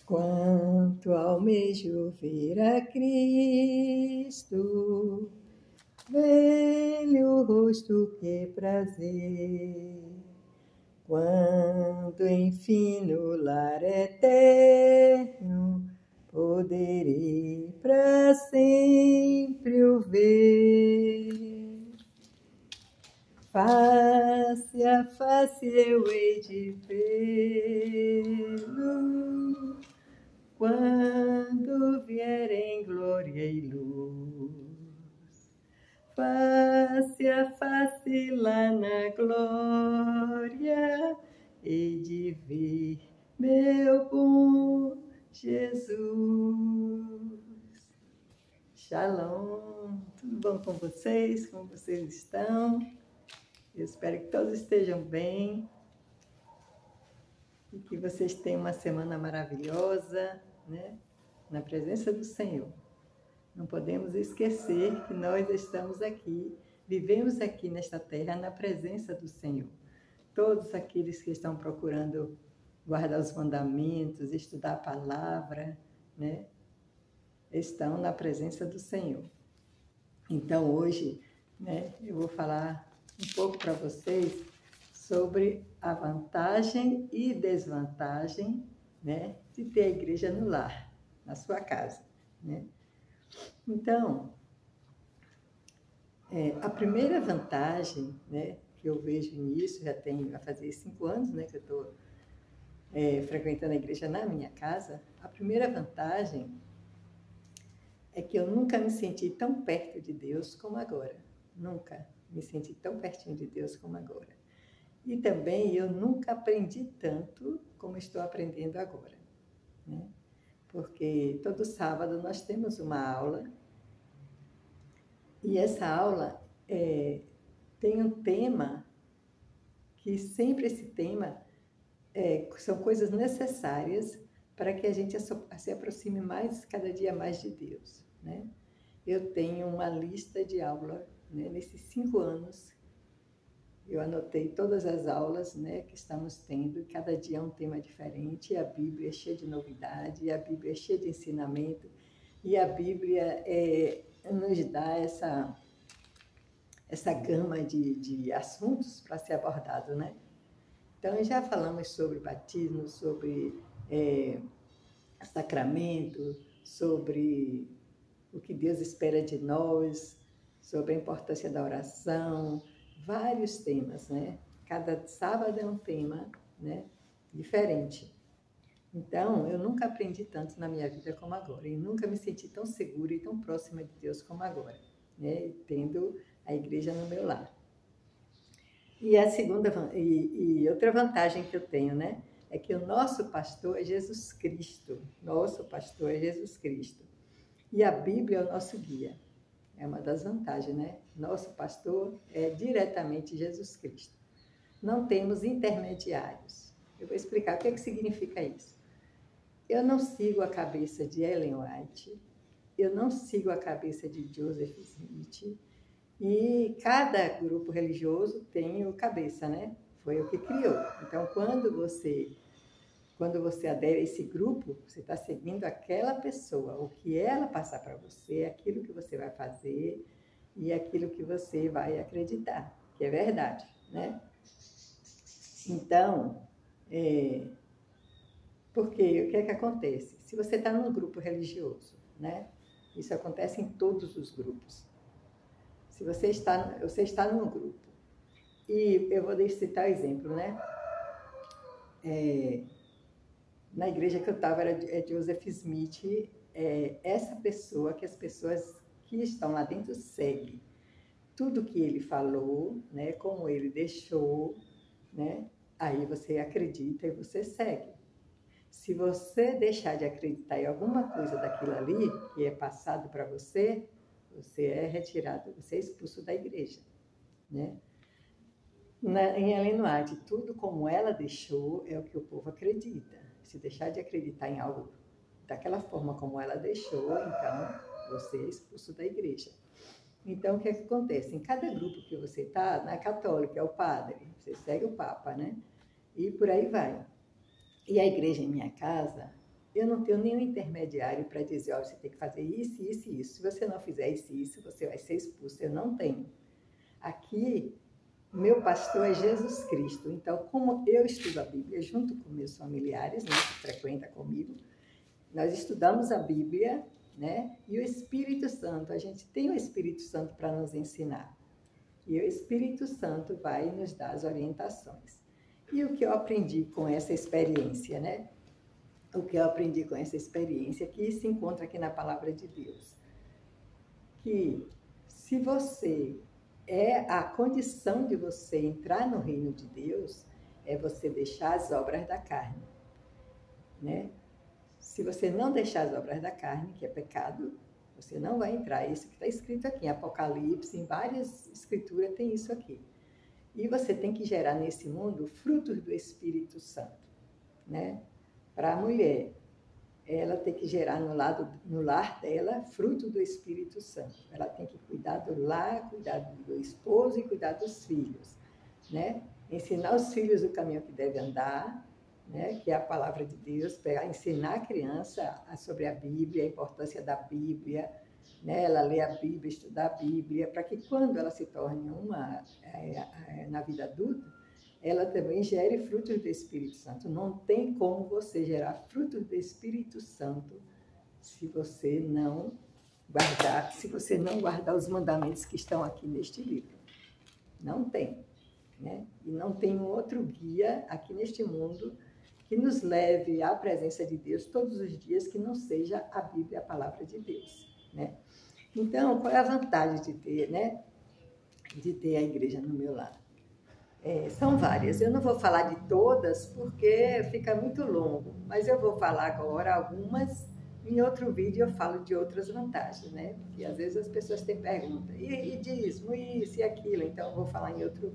Quanto almejo ver a Cristo, ver-lhe o rosto, que prazer. Quando enfim no lar eterno poderei para sempre o ver. Face a face eu hei de vê-lo, quando vier em glória e luz. Face a face lá na glória, hei de ver meu bom Jesus. Shalom, tudo bom com vocês? Como vocês estão? Eu espero que todos estejam bem e que vocês tenham uma semana maravilhosa, né? Na presença do Senhor. Não podemos esquecer que nós estamos aqui, vivemos aqui nesta terra na presença do Senhor. Todos aqueles que estão procurando guardar os mandamentos, estudar a palavra, né? Estão na presença do Senhor. Então hoje, né, eu vou falar um pouco para vocês sobre a vantagem e desvantagem, né, de ter a igreja no lar, na sua casa, né? Então, a primeira vantagem, né, que eu vejo nisso, vai fazer 5 anos, né, que eu estou frequentando a igreja na minha casa. A primeira vantagem é que eu nunca me senti tão perto de Deus como agora. Nunca me senti tão pertinho de Deus como agora. E também eu nunca aprendi tanto como estou aprendendo agora, né? Porque todo sábado nós temos uma aula, e essa aula tem um tema, que sempre esse tema são coisas necessárias para que a gente se aproxime mais, cada dia mais de Deus, né? Eu tenho uma lista de aula, né? Nesses 5 anos, eu anotei todas as aulas, né, que estamos tendo, e cada dia é um tema diferente, e a Bíblia é cheia de novidade, e a Bíblia é cheia de ensinamento, e a Bíblia nos dá essa gama de assuntos para ser abordado, né? Então, já falamos sobre batismo, sobre sacramento, sobre o que Deus espera de nós, sobre a importância da oração, vários temas, né? Cada sábado é um tema, né, diferente. Então, eu nunca aprendi tanto na minha vida como agora, e nunca me senti tão segura e tão próxima de Deus como agora, né, tendo a igreja no meu lar. E a segunda e outra vantagem que eu tenho, né, é que o nosso pastor é Jesus Cristo. Nosso pastor é Jesus Cristo. E a Bíblia é o nosso guia. É uma das vantagens, né? Nosso pastor é diretamente Jesus Cristo. Não temos intermediários. Eu vou explicar o que significa isso. Eu não sigo a cabeça de Ellen White, eu não sigo a cabeça de Joseph Smith, e cada grupo religioso tem o cabeça, né? Foi o que criou. Então, quando você adere a esse grupo, você está seguindo aquela pessoa, o que ela passar para você, aquilo que você vai fazer e aquilo que você vai acreditar, que é verdade, né? Então, porque o que é que acontece? Se você está num grupo religioso, né? Isso acontece em todos os grupos. Se você está num grupo, e eu vou citar exemplo, né? Na igreja que eu estava era Joseph Smith, essa pessoa que as pessoas que estão lá dentro seguem. Tudo que ele falou, né, como ele deixou, né, aí você acredita e você segue. Se você deixar de acreditar em alguma coisa daquilo ali, que é passado para você, você é retirado, você é expulso da igreja, né? Em Ellen White, tudo como ela deixou é o que o povo acredita. Se deixar de acreditar em algo daquela forma como ela deixou, então você é expulso da igreja. Então, o que é que acontece? Em cada grupo que você está, na católica é o padre, você segue o papa, né? E por aí vai. E a igreja em minha casa eu não tenho nenhum intermediário para dizer, ó, você tem que fazer isso, isso e isso. Se você não fizer isso e isso, você vai ser expulso. Eu não tenho. Aqui, meu pastor é Jesus Cristo. Então, como eu estudo a Bíblia junto com meus familiares, né, que frequentam comigo, nós estudamos a Bíblia, né? E o Espírito Santo, a gente tem o Espírito Santo para nos ensinar. E o Espírito Santo vai nos dar as orientações. E o que eu aprendi com essa experiência, né? O que eu aprendi com essa experiência, que se encontra aqui na Palavra de Deus. Que se você, a condição de você entrar no reino de Deus, é você deixar as obras da carne, né? Se você não deixar as obras da carne, que é pecado, você não vai entrar. Isso que está escrito aqui em Apocalipse, em várias escrituras tem isso aqui. E você tem que gerar nesse mundo frutos do Espírito Santo, né? Para a mulher, ela tem que gerar no lar dela fruto do Espírito Santo. Ela tem que cuidar do lar, cuidar do esposo e cuidar dos filhos, né? Ensinar os filhos o caminho que deve andar, né, que é a palavra de Deus, para ensinar a criança sobre a Bíblia, a importância da Bíblia, né, ela lê a Bíblia, estudar a Bíblia, para que quando ela se torne na vida adulta, ela também gere frutos do Espírito Santo. Não tem como você gerar frutos do Espírito Santo se você não guardar os mandamentos que estão aqui neste livro. Não tem, né? E não tem um outro guia aqui neste mundo que nos leve à presença de Deus todos os dias, que não seja a Bíblia, a palavra de Deus, né? Então, qual é a vantagem de ter, né, de ter a igreja no meu lar? São várias. Eu não vou falar de todas porque fica muito longo, mas eu vou falar agora algumas. Em outro vídeo eu falo de outras vantagens, né? Porque às vezes as pessoas têm perguntas, e dízimo, isso e aquilo, então eu vou falar em outro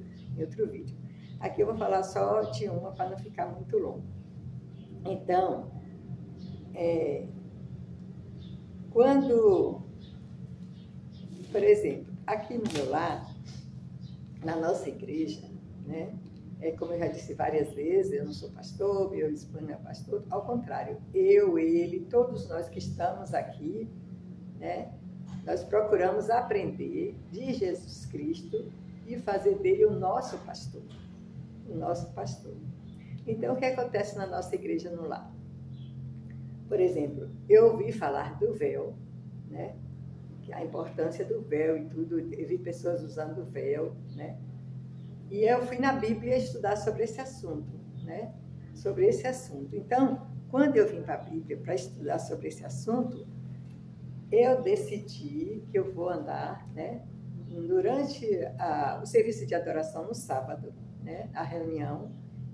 vídeo. Aqui eu vou falar só de uma para não ficar muito longo. Então, quando, por exemplo, aqui no meu lar, na nossa igreja, né? Como eu já disse várias vezes, eu não sou pastor, meu esposo não é pastor, ao contrário, eu, ele, todos nós que estamos aqui, né? Nós procuramos aprender de Jesus Cristo e fazer dele o nosso pastor. O nosso pastor. Então, o que acontece na nossa igreja no lar? Por exemplo, eu ouvi falar do véu, né? Que a importância do véu e tudo, eu vi pessoas usando o véu, né? E eu fui na Bíblia estudar sobre esse assunto, né? Sobre esse assunto. Então, quando eu vim para a Bíblia para estudar sobre esse assunto, eu decidi que eu vou andar, né? Durante o serviço de adoração no sábado, né? A reunião,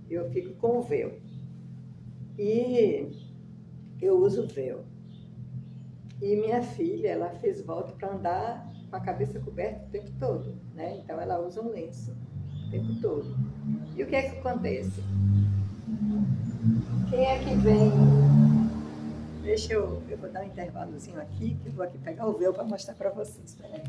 eu fico com o véu. E eu uso o véu. E minha filha, ela fez voto para andar com a cabeça coberta o tempo todo, né? Então, ela usa um lenço o tempo todo. E o que é que acontece? Quem é que vem? Deixa eu vou dar um intervalozinho aqui, que eu vou aqui pegar o véu para mostrar para vocês. Espera aí.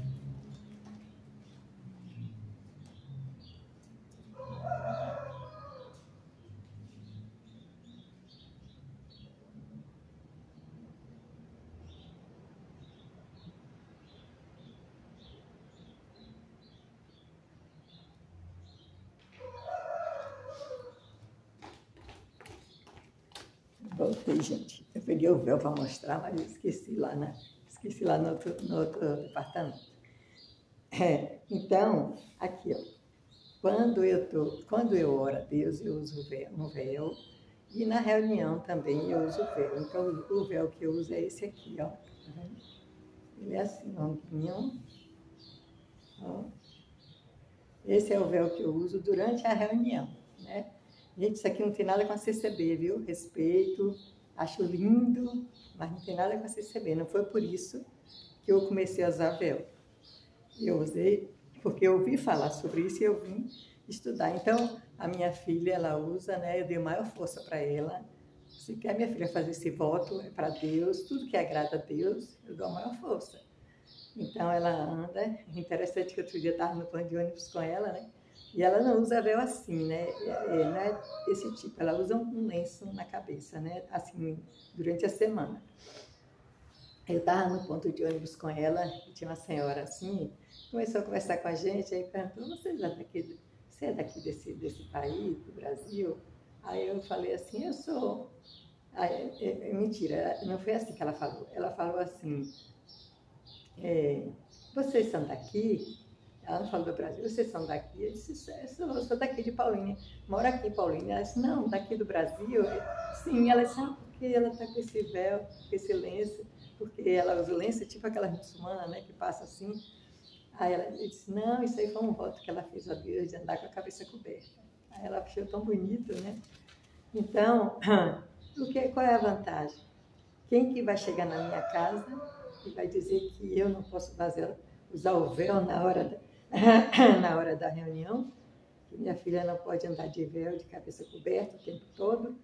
Voltei, gente. Eu peguei o véu para mostrar, mas eu esqueci lá no outro departamento. Então, aqui, ó. Quando eu oro a Deus, eu uso um véu. E na reunião também eu uso o véu. Então, o véu que eu uso é esse aqui, ó. Ele é assim, longuinho. Ó. Esse é o véu que eu uso durante a reunião, né? Gente, isso aqui não tem nada com a CCB, viu? Respeito, acho lindo, mas não tem nada com a CCB. Não foi por isso que eu comecei a usar véu. Eu usei porque eu ouvi falar sobre isso e eu vim estudar. Então, a minha filha, ela usa, né? Eu dei maior força para ela. Se quer minha filha fazer esse voto, é para Deus. Tudo que agrada a Deus, eu dou a maior força. Então, ela anda. Interessante que outro dia eu estava no plano de ônibus com ela, né? E ela não usa véu assim, né? Não é esse tipo. Ela usa um lenço na cabeça, né? Assim, durante a semana. Eu estava no ponto de ônibus com ela, e tinha uma senhora assim, começou a conversar com a gente, aí perguntou, você é daqui desse país, do Brasil? Aí eu falei assim, eu sou. Aí, mentira, não foi assim que ela falou. Ela falou assim, vocês são daqui? Ela não falou do Brasil, vocês são daqui? Eu disse, eu sou daqui de Paulínia, moro aqui em Paulínia. Ela disse, não, daqui do Brasil? Sim, ela disse, porque ela está com esse véu, com esse lenço, porque ela usa lenço tipo aquela muçulmana, né, que passa assim. Aí ela disse, não, isso aí foi um voto que ela fez a Deus de andar com a cabeça coberta. Aí ela achou tão bonito, né? Então, qual é a vantagem? Quem que vai chegar na minha casa e vai dizer que eu não posso usar o véu na hora da reunião? Que minha filha não pode andar de véu, de cabeça coberta o tempo todo.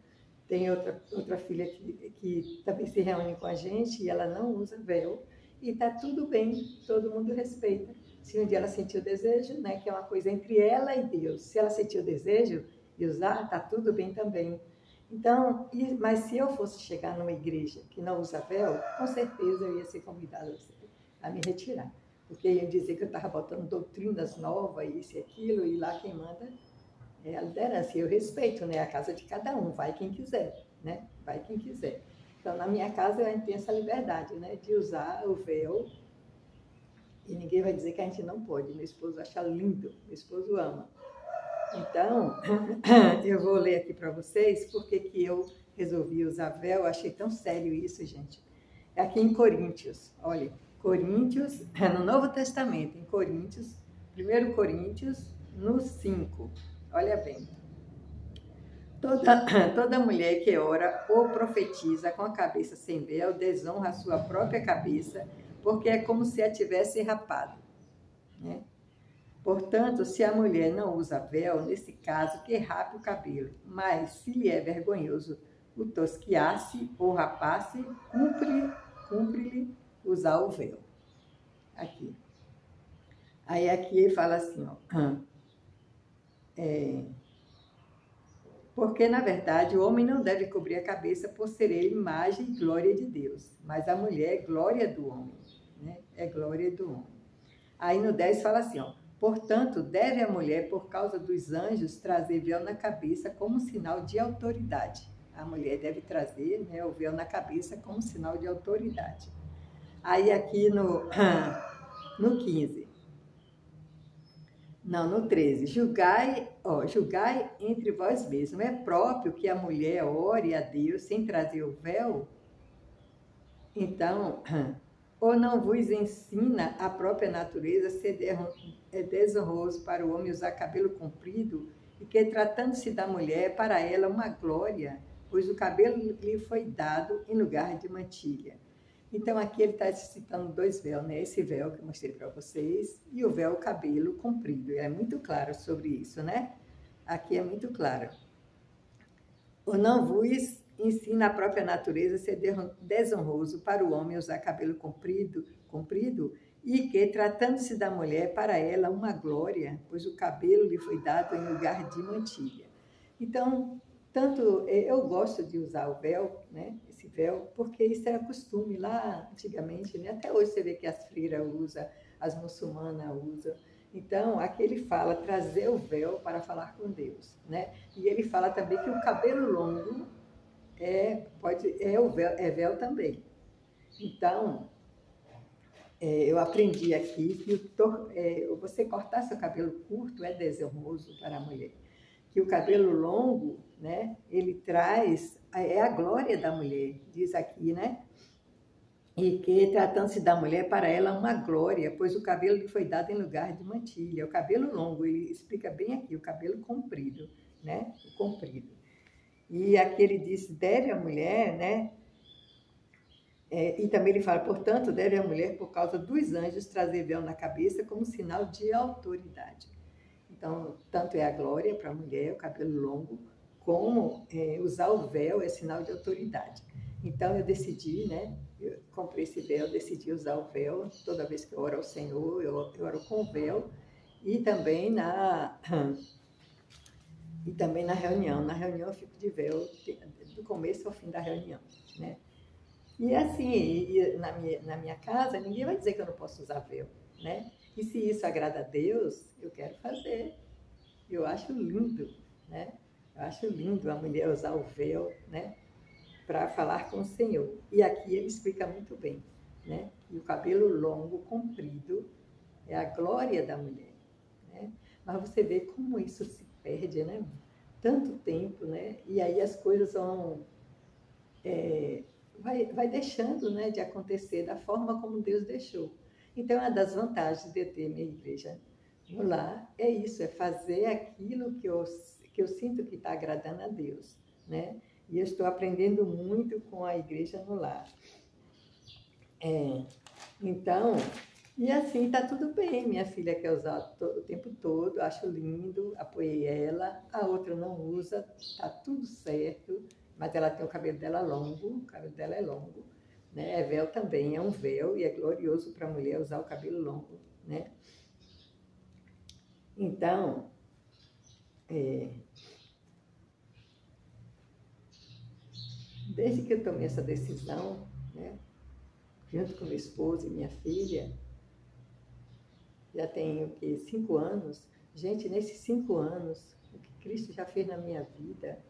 Tem outra filha que também se reúne com a gente e ela não usa véu. E está tudo bem, todo mundo respeita. Se um dia ela sentir o desejo, né, que é uma coisa entre ela e Deus, se ela sentir o desejo de usar, está tudo bem também. Então, mas se eu fosse chegar numa igreja que não usa véu, com certeza eu ia ser convidada a me retirar. Porque ia dizer que eu estava botando doutrinas novas, isso e aquilo, e lá quem manda é a liderança. E eu respeito, né, a casa de cada um, vai quem quiser, né? Vai quem quiser. Então, na minha casa eu tenho essa liberdade, né, de usar o véu. E ninguém vai dizer que a gente não pode. Meu esposo acha lindo, meu esposo ama. Então, eu vou ler aqui para vocês porque que eu resolvi usar véu. Eu achei tão sério isso, gente. É aqui em Coríntios. Olha, Coríntios, no Novo Testamento, em Coríntios, 1 Coríntios, no 5. Olha bem. Toda mulher que ora ou profetiza com a cabeça sem véu desonra a sua própria cabeça, porque é como se a tivesse rapado, né? Portanto, se a mulher não usa véu, nesse caso, que rape o cabelo, mas se lhe é vergonhoso o tosquiar-se ou rapar-se, cumpre-lhe usar o véu. Aqui. Aí aqui ele fala assim, ó, porque, na verdade, o homem não deve cobrir a cabeça por ser ele imagem e glória de Deus, mas a mulher é glória do homem, né? É glória do homem. Aí no 10 fala assim, ó, portanto, deve a mulher, por causa dos anjos, trazer véu na cabeça como sinal de autoridade. A mulher deve trazer, né, o véu na cabeça como sinal de autoridade. Aí aqui no 15... Não, no 13. Julgai entre vós mesmos. É próprio que a mulher ore a Deus sem trazer o véu? Então, ou não vos ensina a própria natureza ser desonroso para o homem usar cabelo comprido, e que, tratando-se da mulher, para ela uma glória, pois o cabelo lhe foi dado em lugar de mantilha. Então, aqui ele está citando dois véus, né? Esse véu que eu mostrei para vocês e o véu cabelo comprido. É muito claro sobre isso, né? Aqui é muito claro. Ou não vos ensina a própria natureza ser desonroso para o homem usar cabelo comprido, e que, tratando-se da mulher, para ela uma glória, pois o cabelo lhe foi dado em lugar de mantilha. Então, eu gosto de usar o véu, né? Esse véu, porque isso era costume lá antigamente, né? Até hoje você vê que as freiras usam, as muçulmanas usam. Então, aqui ele fala trazer o véu para falar com Deus, né? E ele fala também que o cabelo longo é véu também. Então, eu aprendi aqui que você cortar seu cabelo curto é desonroso para a mulher. Que o cabelo longo, né, ele traz, a glória da mulher, diz aqui, né? E que, tratando-se da mulher, para ela uma glória, pois o cabelo lhe foi dado em lugar de mantilha. O cabelo longo, ele explica bem aqui, o cabelo comprido, né? O comprido. E aqui ele diz, deve a mulher, né? E também ele fala, portanto, deve a mulher, por causa dos anjos, trazer véu na cabeça como sinal de autoridade. Então, tanto é a glória para a mulher, o cabelo longo, como usar o véu é sinal de autoridade. Então, eu decidi, né? Eu comprei esse véu, decidi usar o véu. Toda vez que eu oro ao Senhor, eu oro com o véu. E também na, e também na reunião. Na reunião eu fico de véu do começo ao fim da reunião, né? E assim, na minha casa, ninguém vai dizer que eu não posso usar véu, né? E se isso agrada a Deus, eu quero fazer. Eu acho lindo, né? Eu acho lindo a mulher usar o véu, né? Para falar com o Senhor. E aqui ele explica muito bem, né? E o cabelo longo, comprido, é a glória da mulher, né? Mas você vê como isso se perde, né? Tanto tempo, né? E aí as coisas vão... vai deixando, né, de acontecer da forma como Deus deixou. Então, uma das vantagens de ter minha igreja no lar é isso, é fazer aquilo que eu sinto que está agradando a Deus, né? E eu estou aprendendo muito com a igreja no lar. Então, e assim está tudo bem. Minha filha quer usar o tempo todo, acho lindo, apoiei ela. A outra não usa, está tudo certo, mas ela tem o cabelo dela longo, o cabelo dela é longo, né? É véu também, é um véu e é glorioso para a mulher usar o cabelo longo, né? Então, desde que eu tomei essa decisão, né, junto com meu esposo e minha filha, já tenho que 5 anos. Gente, nesses 5 anos, o que Cristo já fez na minha vida,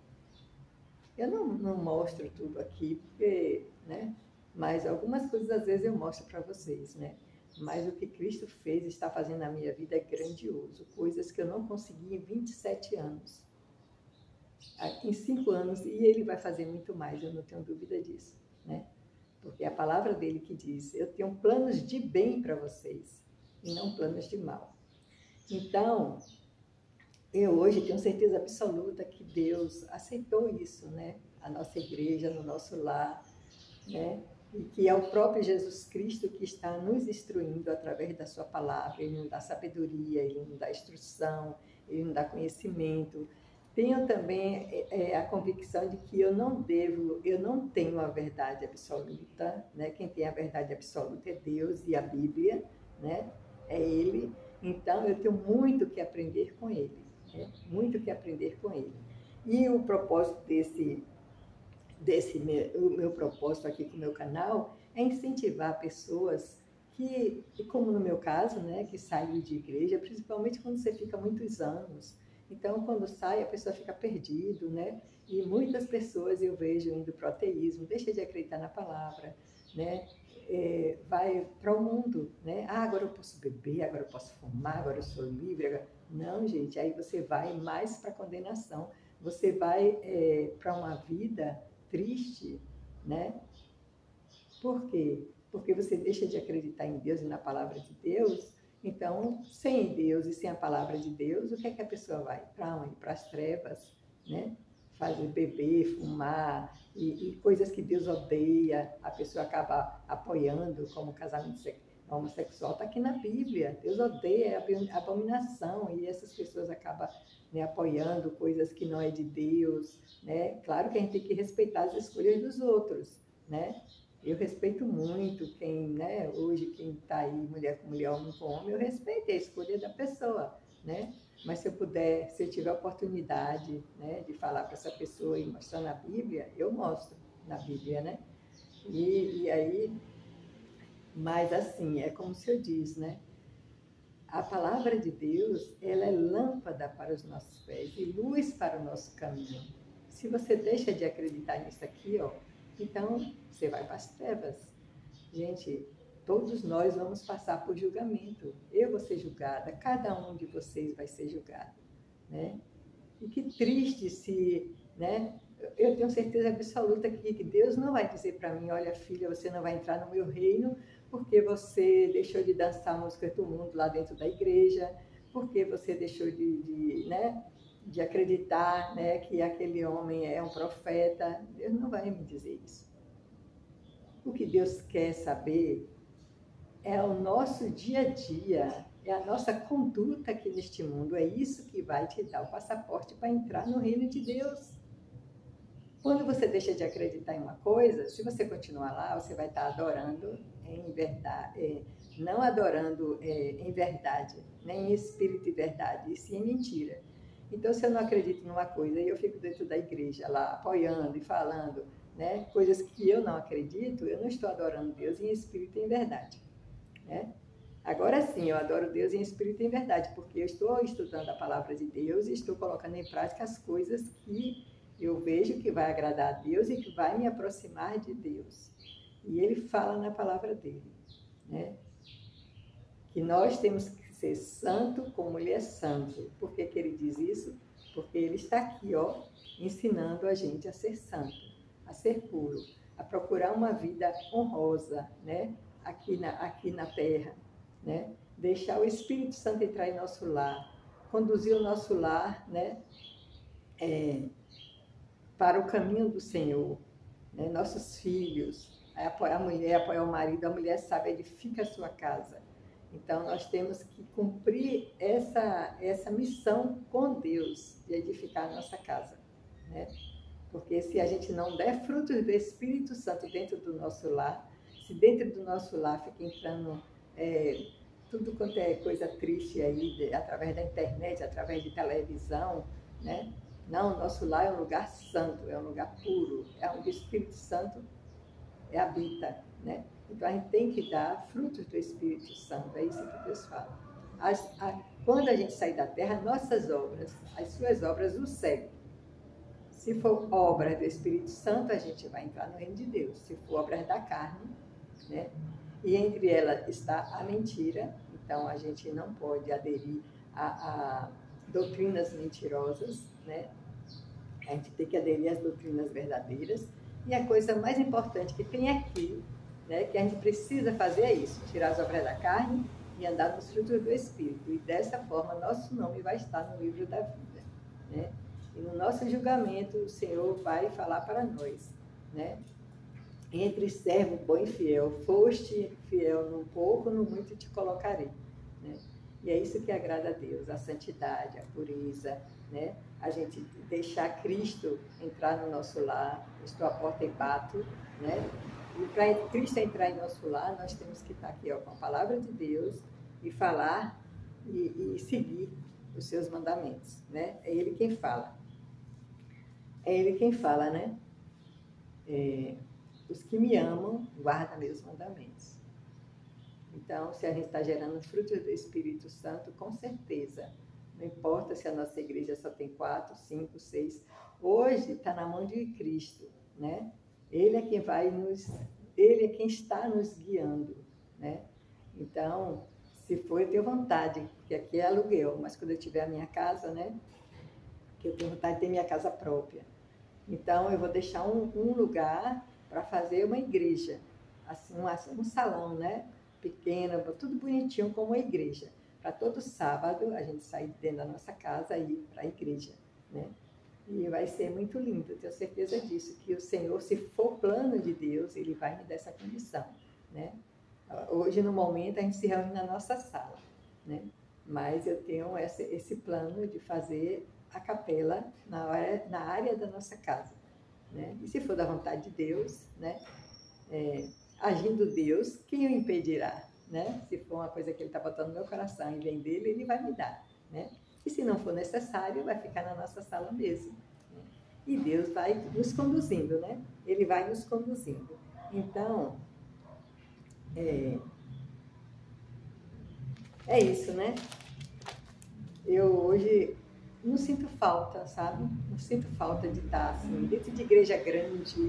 eu não mostro tudo aqui, porque, né? Mas algumas coisas às vezes eu mostro para vocês, né? Mas o que Cristo fez, está fazendo na minha vida é grandioso. Coisas que eu não consegui em 27 anos. Em 5 anos, e Ele vai fazer muito mais, eu não tenho dúvida disso, né? Porque é a palavra dele que diz, eu tenho planos de bem para vocês, e não planos de mal. Então, eu hoje tenho certeza absoluta que Deus aceitou isso, né? A nossa igreja, no nosso lar, né? E que é o próprio Jesus Cristo que está nos instruindo através da sua palavra. Ele nos dá sabedoria, ele nos dá instrução, ele nos dá conhecimento. Tenho também a convicção de que eu não tenho a verdade absoluta, né? Quem tem a verdade absoluta é Deus e a Bíblia, né? É Ele. Então, eu tenho muito que aprender com Ele, né? Muito que aprender com Ele. E o propósito o meu propósito aqui com o meu canal é incentivar pessoas que, como no meu caso, né, que saiu de igreja, principalmente quando você fica muitos anos. Então, quando sai, a pessoa fica perdido, né? E muitas pessoas eu vejo indo para o ateísmo, deixa de acreditar na palavra, né? Vai para o mundo, né? Ah, agora eu posso beber, agora eu posso fumar, agora eu sou livre. Agora... Não, gente, aí você vai mais para a condenação. Você vai para uma vida triste, né? Por quê? Porque você deixa de acreditar em Deus e na palavra de Deus. Então, sem Deus e sem a palavra de Deus, o que é que a pessoa vai? Para onde? Para as trevas, né? Fazer beber, fumar e coisas que Deus odeia, a pessoa acaba apoiando como casamento homossexual. Está aqui na Bíblia. Deus odeia a abominação e essas pessoas acabam, né, apoiando coisas que não é de Deus, né? Claro que a gente tem que respeitar as escolhas dos outros, né? Eu respeito muito quem, né, hoje quem está aí, mulher com mulher, homem com homem, eu respeito a escolha da pessoa, né? Mas se eu puder, se eu tiver oportunidade, né, de falar para essa pessoa e mostrar na Bíblia, eu mostro na Bíblia, né? E aí, mas assim, é como o Senhor diz, né? A palavra de Deus, ela é lâmpada para os nossos pés e luz para o nosso caminho. Se você deixa de acreditar nisso aqui, ó, então você vai para as trevas. Gente, todos nós vamos passar por julgamento. Eu vou ser julgada, cada um de vocês vai ser julgado, né? E que triste se, né? Eu tenho certeza absoluta que Deus não vai dizer para mim, olha filha, você não vai entrar no meu reino porque você deixou de dançar a música do mundo lá dentro da igreja, porque você deixou né, de acreditar, né, que aquele homem é um profeta. Deus não vai me dizer isso. O que Deus quer saber é o nosso dia a dia, é a nossa conduta aqui neste mundo. É isso que vai te dar o passaporte para entrar no reino de Deus. Quando você deixa de acreditar em uma coisa, se você continuar lá, você vai estar adorando em verdade, não adorando em verdade, nem em espírito e verdade, e sim em mentira. Então, se eu não acredito numa coisa e eu fico dentro da igreja lá, apoiando e falando, né, coisas que eu não acredito, eu não estou adorando Deus em espírito e em verdade, né? Agora sim, eu adoro Deus em espírito e em verdade, porque eu estou estudando a palavra de Deus e estou colocando em prática as coisas que eu vejo que vai agradar a Deus e que vai me aproximar de Deus. E ele fala na palavra dele, né? Que nós temos que ser santo como ele é santo. Por que que ele diz isso? Porque ele está aqui, ó, ensinando a gente a ser santo, a ser puro, a procurar uma vida honrosa, né? Aqui na terra, né? Deixar o Espírito Santo entrar em nosso lar, conduzir o nosso lar, né? Para o caminho do Senhor, né? Nossos filhos, a mulher apoia o marido, a mulher sabe, edifica a sua casa. Então, nós temos que cumprir essa missão com Deus, de edificar a nossa casa, né? Porque se a gente não der frutos do Espírito Santo dentro do nosso lar, se dentro do nosso lar fica entrando tudo quanto é coisa triste aí, através da internet, através de televisão, né? Não, nosso lar é um lugar santo, é um lugar puro, é onde o Espírito Santo habita, né? Então a gente tem que dar frutos do Espírito Santo, é isso que Deus fala. Quando a gente sair da terra, nossas obras, as suas obras o seguem. Se for obra do Espírito Santo, a gente vai entrar no reino de Deus. Se for obra da carne, né? E entre elas está a mentira, então a gente não pode aderir a doutrinas mentirosas, né? A gente tem que aderir às doutrinas verdadeiras. E a coisa mais importante que tem aqui, né, que a gente precisa fazer é isso, tirar as obras da carne e andar nos frutos do Espírito. E dessa forma, nosso nome vai estar no livro da vida, né? E no nosso julgamento, o Senhor vai falar para nós, né? Entre servo bom e fiel, foste fiel no pouco, no muito te colocarei, né? E é isso que agrada a Deus, a santidade, a pureza, né? A gente deixar Cristo entrar no nosso lar, estou à porta e bato, né? E para Cristo entrar em nosso lar, nós temos que estar aqui, ó, com a palavra de Deus e falar e seguir os seus mandamentos, né? É Ele quem fala. É Ele quem fala, né? Os que me amam guardam meus mandamentos. Então, se a gente está gerando frutos do Espírito Santo, com certeza, não importa se a nossa igreja só tem 4, 5, 6, hoje está na mão de Cristo, né? Ele é quem Ele é quem está nos guiando, né? Então, se for, eu tenho vontade, porque aqui é aluguel, mas quando eu tiver a minha casa, né? Que eu tenho vontade de ter minha casa própria. Então, eu vou deixar um lugar para fazer uma igreja, assim, um salão, né? Pequeno, tudo bonitinho como uma igreja. Para todo sábado a gente sair dentro da nossa casa e ir para a igreja, né? E vai ser muito lindo, eu tenho certeza disso, que o Senhor, se for plano de Deus, Ele vai me dar essa condição, né? Hoje, no momento, a gente se reúne na nossa sala, né? Mas eu tenho esse plano de fazer a capela na área da nossa casa, né? E se for da vontade de Deus, né? Agindo Deus, quem o impedirá, né? Se for uma coisa que Ele está botando no meu coração e vem dele, Ele vai me dar, né? E se não for necessário, vai ficar na nossa sala mesmo, né? E Deus vai nos conduzindo, né? Ele vai nos conduzindo. Então, é isso, né? Eu hoje não sinto falta, sabe? Não sinto falta de estar assim, dentro de igreja grande,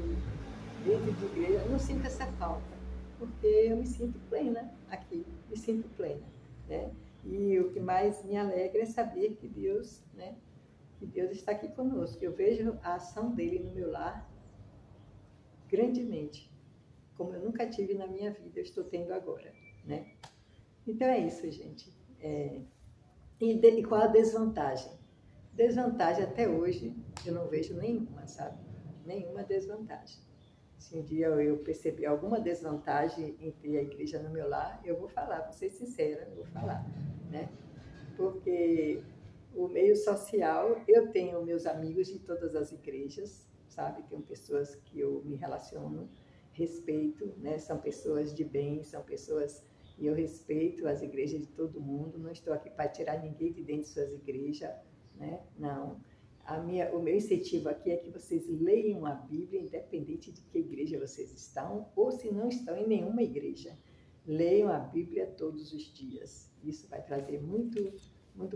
dentro de igreja, eu não sinto essa falta, porque eu me sinto plena aqui, me sinto plena, né? E o que mais me alegra é saber que Deus, né? Que Deus está aqui conosco. Eu vejo a ação dele no meu lar grandemente, como eu nunca tive na minha vida, eu estou tendo agora, né? Então é isso, gente. E qual a desvantagem? Desvantagem até hoje eu não vejo nenhuma, sabe? Nenhuma desvantagem. Se um dia eu perceber alguma desvantagem em ter a igreja no meu lar, eu vou falar, vou ser sincera, eu vou falar, né? Porque o meio social, eu tenho meus amigos de todas as igrejas, sabe? Tenho pessoas que eu me relaciono, respeito, né? São pessoas de bem, são pessoas E eu respeito as igrejas de todo mundo, não estou aqui para tirar ninguém de dentro de suas igrejas, né? Não. O meu incentivo aqui é que vocês leiam a Bíblia, independente de que igreja vocês estão, ou se não estão em nenhuma igreja. Leiam a Bíblia todos os dias. Isso vai trazer muito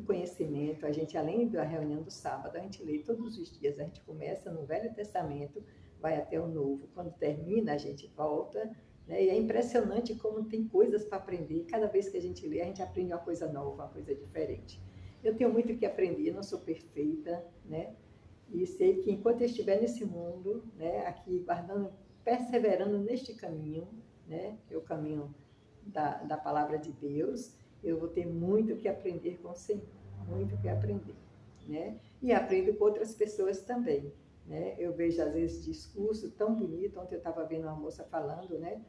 conhecimento. A gente, além da reunião do sábado, a gente lê todos os dias. A gente começa no Velho Testamento, vai até o Novo. Quando termina, a gente volta, né? E é impressionante como tem coisas para aprender. Cada vez que a gente lê, a gente aprende uma coisa nova, uma coisa diferente. Eu tenho muito o que aprender, não sou perfeita, né? E sei que enquanto eu estiver nesse mundo, né, aqui guardando, perseverando neste caminho, né, que é o caminho da palavra de Deus, eu vou ter muito o que aprender com o Senhor, muito o que aprender, né? E aprendo com outras pessoas também, né? Eu vejo às vezes discurso tão bonito. Ontem eu estava vendo uma moça falando, né?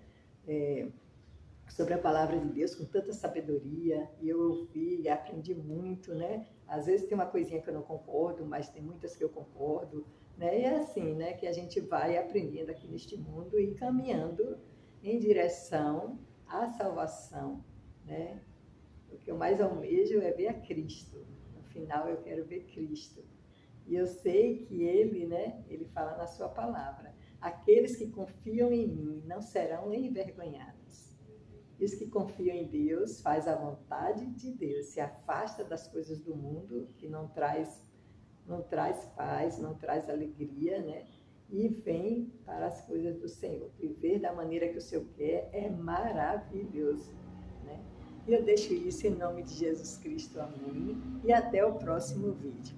Sobre a palavra de Deus com tanta sabedoria, e eu ouvi e aprendi muito, né? Às vezes tem uma coisinha que eu não concordo, mas tem muitas que eu concordo, né? E é assim, né, que a gente vai aprendendo aqui neste mundo e caminhando em direção à salvação, né? O que eu mais almejo é ver a Cristo. No final eu quero ver Cristo. E eu sei que Ele, né, Ele fala na sua palavra, aqueles que confiam em mim não serão envergonhados. E os que confiam em Deus, faz a vontade de Deus, se afasta das coisas do mundo, que não traz paz, não traz alegria, né? E vem para as coisas do Senhor. Viver da maneira que o Senhor quer é maravilhoso, né? E eu deixo isso em nome de Jesus Cristo, amém. E até o próximo vídeo.